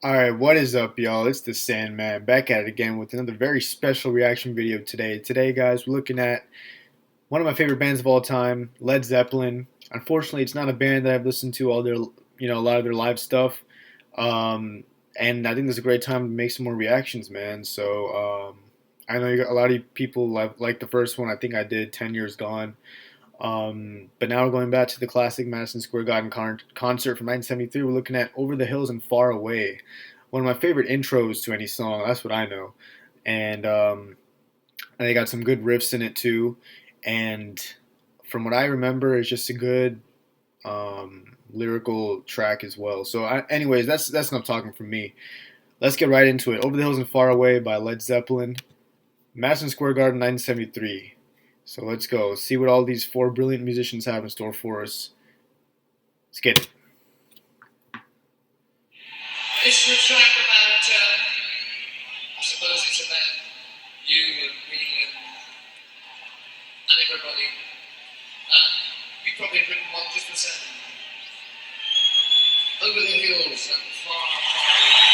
Alright, what is up, y'all? It's the Sandman back at it again with another very special reaction video today. Today, guys, we're looking at one of my favorite bands of all time, Led Zeppelin. Unfortunately, it's not a band that I've listened to all their, a lot of their live stuff. Um, and I think this is a great time to make some more reactions, man. So, I know a lot of people like the first one. I think I did 10 Years Gone. But now we're going back to the classic Madison Square Garden concert from 1973. We're looking at Over the Hills and Far Away, one of my favorite intros to any song. That's what I know, and they got some good riffs in it too. And from what I remember, it's just a good lyrical track as well. So, anyways, that's enough talking from me. Let's get right into it. Over the Hills and Far Away by Led Zeppelin, Madison Square Garden, 1973. So let's go. See what all these four brilliant musicians have in store for us. Let's get it. It's a track about, I suppose it's about you and me and everybody. You probably have written one just the same. Over the hills and far, far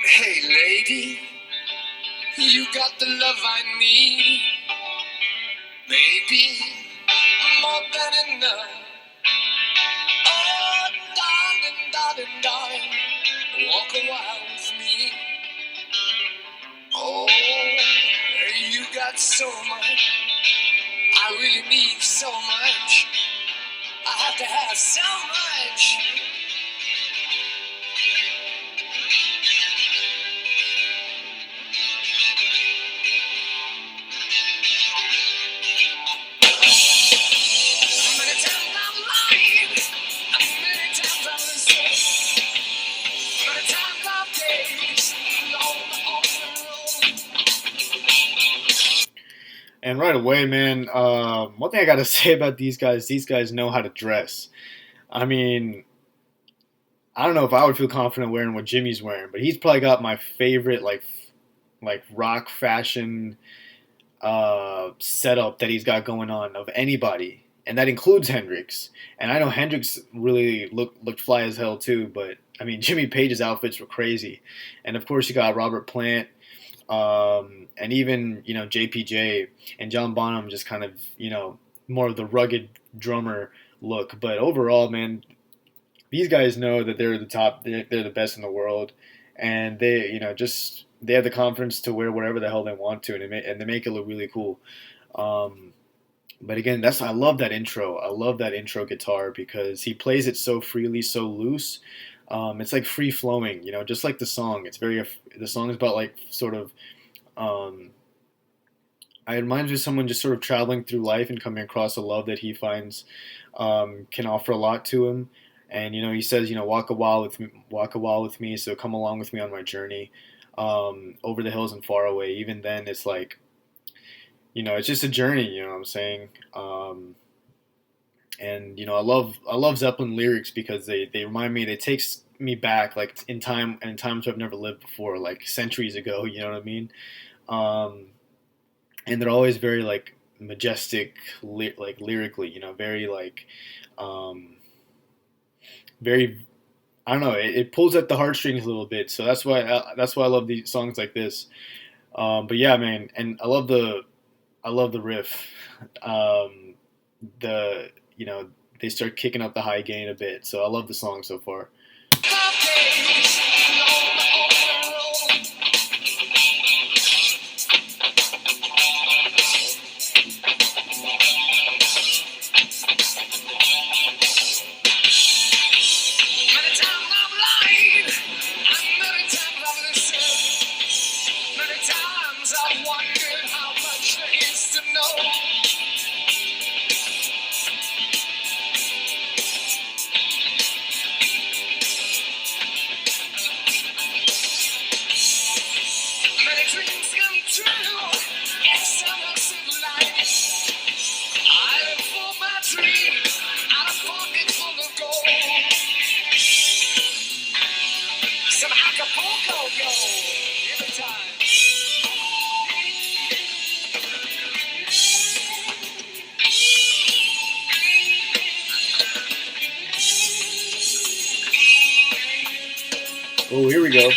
Hey lady, you got the love I need. Maybe more than enough. Oh, darling, darling, darling, walk a while with me. Oh, you got so much. I really need so much. I have to have so much. Many times I'm lying. Many times I'm listening. Many times I'm days on the road. And right away, man, one thing I gotta say about these guys know how to dress. I mean, I don't know if I would feel confident wearing what Jimmy's wearing, but he's probably got my favorite like rock fashion setup that he's got going on of anybody, and that includes Hendrix. And I know Hendrix really looked fly as hell too, but I mean Jimmy Page's outfits were crazy, and of course you got Robert Plant, and even JPJ and John Bonham, just kind of more of the rugged drummer look. But overall, man, these guys know that they're the top, they're the best in the world, and they just they have the confidence to wear whatever the hell they want to, and they make it look really cool. Um, but again, I love that intro. I love that intro guitar because he plays it so freely, so loose. It's like free flowing, just like the song. The song is about like sort of. Um, it reminds me of someone just sort of traveling through life and coming across a love that he finds can offer a lot to him. And he says, walk a while with me. So come along with me on my journey, over the hills and far away. Even then, it's like it's just a journey. You know what I'm saying? And I love Zeppelin lyrics because they remind me, they takes me back like in time and in times I've never lived before, like centuries ago. You know what I mean? Um, and they're always very like majestic, like lyrically, very like um, very. I don't know. It pulls at the heartstrings a little bit, so that's why I love these songs like this. But yeah, man, and I love the riff. Um, the they start kicking up the high gain a bit, so I love the song so far. I wondered how much there is to know. Many dreams come true in summers of life. I live for my dreams out of pockets full of gold. Some Acapulco gold every time. Oh, here we go.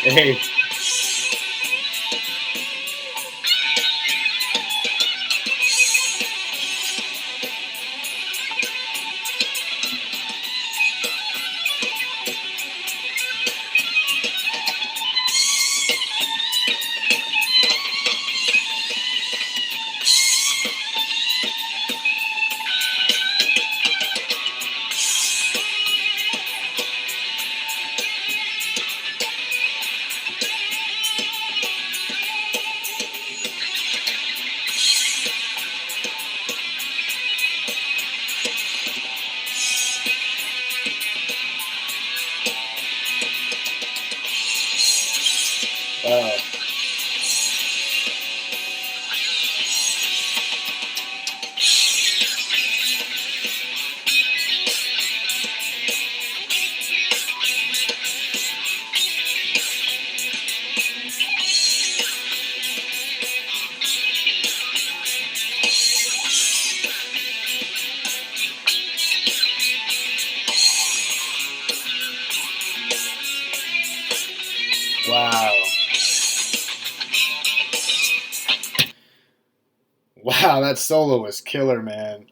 Hey. Wow. Wow. Wow, that solo was killer, man.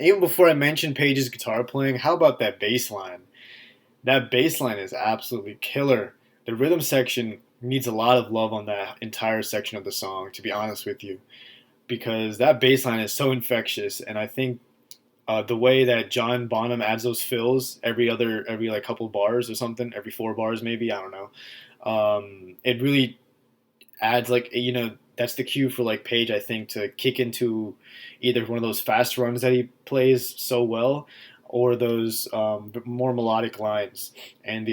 Even before I mentioned Page's guitar playing, how about that bass line? That bass line is absolutely killer. The rhythm section needs a lot of love on that entire section of the song, to be honest with you, because that bass line is so infectious, and I think the way that John Bonham adds those fills every like couple bars or something, every 4 bars maybe, I don't know. It really adds like that's the cue for like Page, I think, to kick into either one of those fast runs that he plays so well, or those more melodic lines, and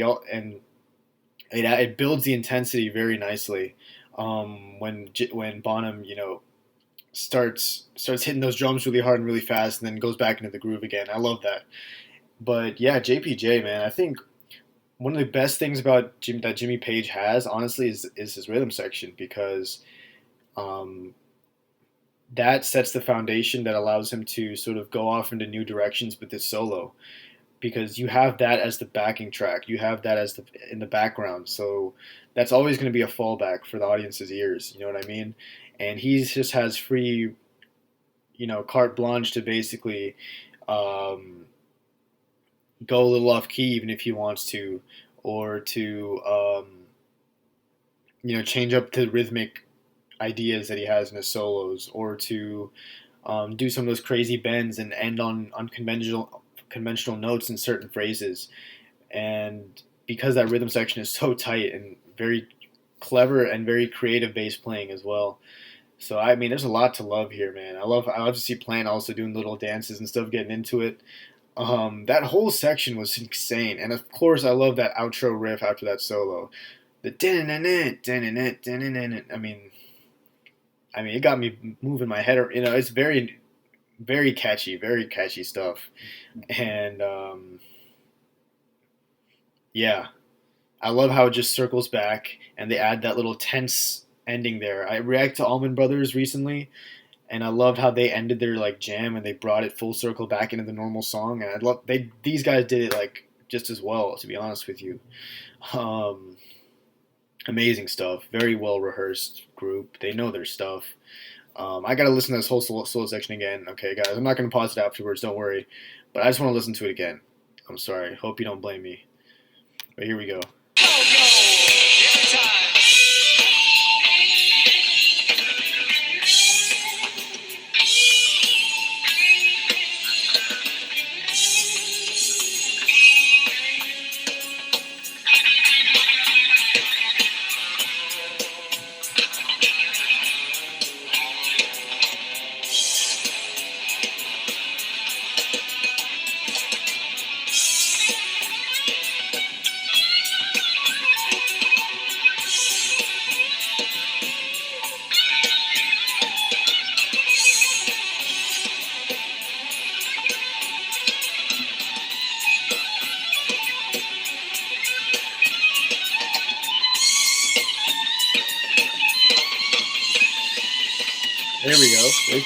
it builds the intensity very nicely when Bonham starts hitting those drums really hard and really fast, and then goes back into the groove again. I love that. But yeah, JPJ, man, I think one of the best things about that Jimmy Page has, honestly, is his rhythm section, because um, that sets the foundation that allows him to sort of go off into new directions with his solo, because you have that as the backing track, you have that as in the background, so that's always going to be a fallback for the audience's ears. You know what I mean? And he just has free, carte blanche to basically um, go a little off key even if he wants to, or to change up the rhythmic ideas that he has in his solos, or to do some of those crazy bends and end on conventional notes in certain phrases. And because that rhythm section is so tight and very clever and very creative bass playing as well. So I mean, there's a lot to love here, man. I love to see Plant also doing little dances and stuff, getting into it. That whole section was insane, and of course, I love that outro riff after that solo. The I mean, it got me moving my head. It's very, very catchy stuff, and yeah, I love how it just circles back, and they add that little tense ending there. I react to Allman Brothers recently, and I loved how they ended their like jam and they brought it full circle back into the normal song. And I love these guys did it like just as well, to be honest with you. Um, Amazing stuff. Very well rehearsed group. They know their stuff. I gotta listen to this whole solo section again. Okay, guys, I'm not gonna pause it afterwards. Don't worry, but I just want to listen to it again. I'm sorry. Hope you don't blame me. But here we go. Go, go, every time. There we go.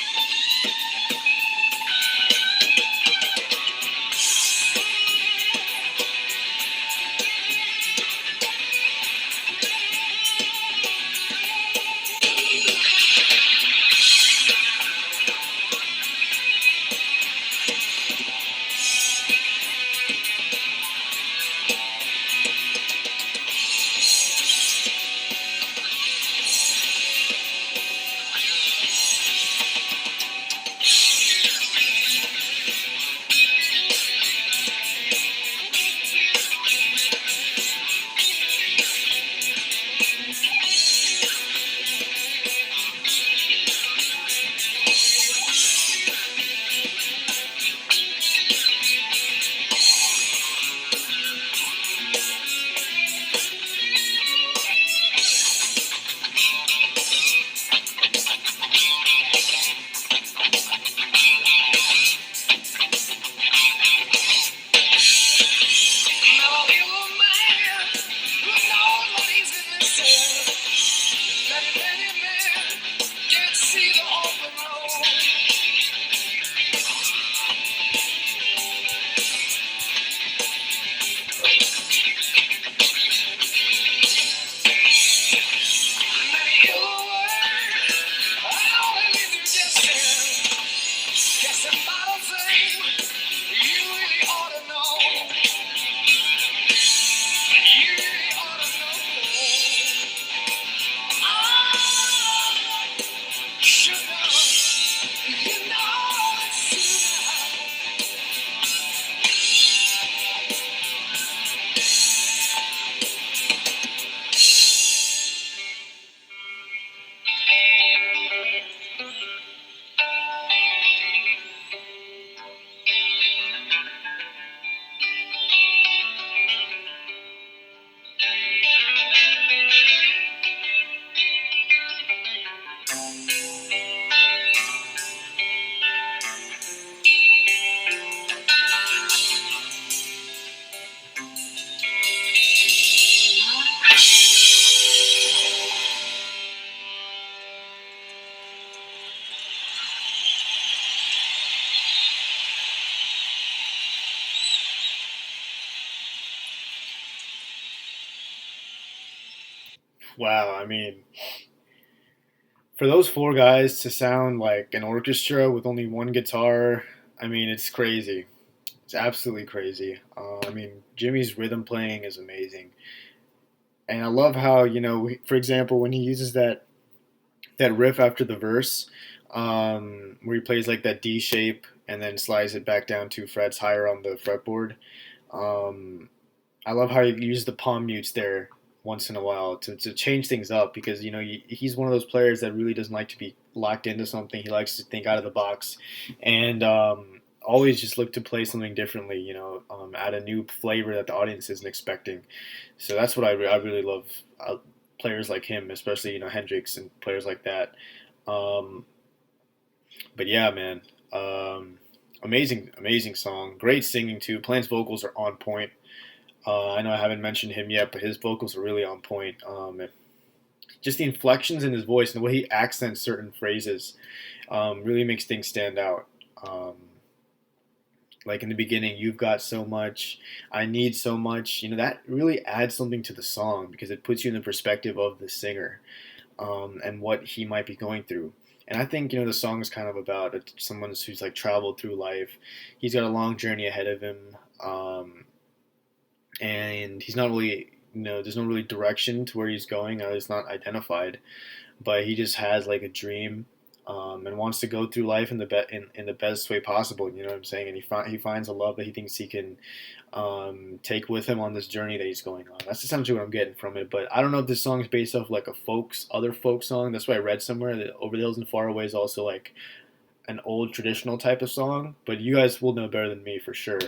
Now you a man who knows what he's in himself. Many men can't see the open road. Many you a word, all they live in just guess about a thing you really ought to know. You really ought to know. Oh, sugar, you know it's sugar. Wow. I mean, for those four guys to sound like an orchestra with only one guitar, I mean, it's crazy. It's absolutely crazy. I mean, Jimmy's rhythm playing is amazing, and I love how for example, when he uses that riff after the verse, where he plays like that D shape and then slides it back down 2 frets higher on the fretboard. Um, I love how he uses the palm mutes there once in a while to change things up because he's one of those players that really doesn't like to be locked into something. He likes to think out of the box and always just look to play something differently. Add a new flavor that the audience isn't expecting. So that's what I really love. Players like him, especially Hendrix and players like that. Um, but yeah, man, amazing song. Great singing too. Plant's vocals are on point. I know I haven't mentioned him yet, but his vocals are really on point. Just the inflections in his voice and the way he accents certain phrases really makes things stand out. Um, like in the beginning, you've got so much, I need so much. That really adds something to the song because it puts you in the perspective of the singer and what he might be going through. And I think the song is kind of about someone who's like traveled through life. He's got a long journey ahead of him. And he's not really there's no really direction to where he's going. It's not identified, but he just has like a dream and wants to go through life in the best way possible. You know what I'm saying? And he finds a love that he thinks he can take with him on this journey that he's going on. That's essentially what I'm getting from it. But I don't know if this song is based off like other folk song. That's what I read somewhere that Over the Hills and Far Away is also like an old traditional type of song, but you guys will know better than me for sure.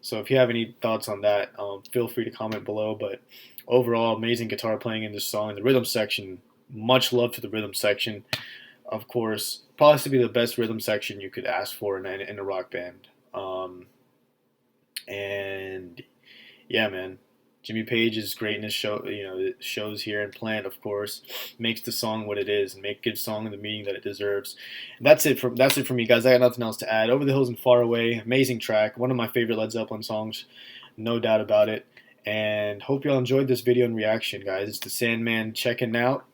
So if you have any thoughts on that, feel free to comment below. But overall, amazing guitar playing in this song. The rhythm section, much love to the rhythm section. Of course, probably to be the best rhythm section you could ask for in a rock band. And yeah, man, Jimmy Page's greatness it shows here, and Plant, of course, makes the song what it is, and gives song the meaning that it deserves. And that's it for me, guys. I got nothing else to add. Over the Hills and Far Away, amazing track, one of my favorite Led Zeppelin songs, no doubt about it. And hope y'all enjoyed this video and reaction, guys. It's the Sandman checking out.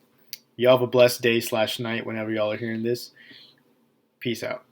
Y'all have a blessed day/night whenever y'all are hearing this. Peace out.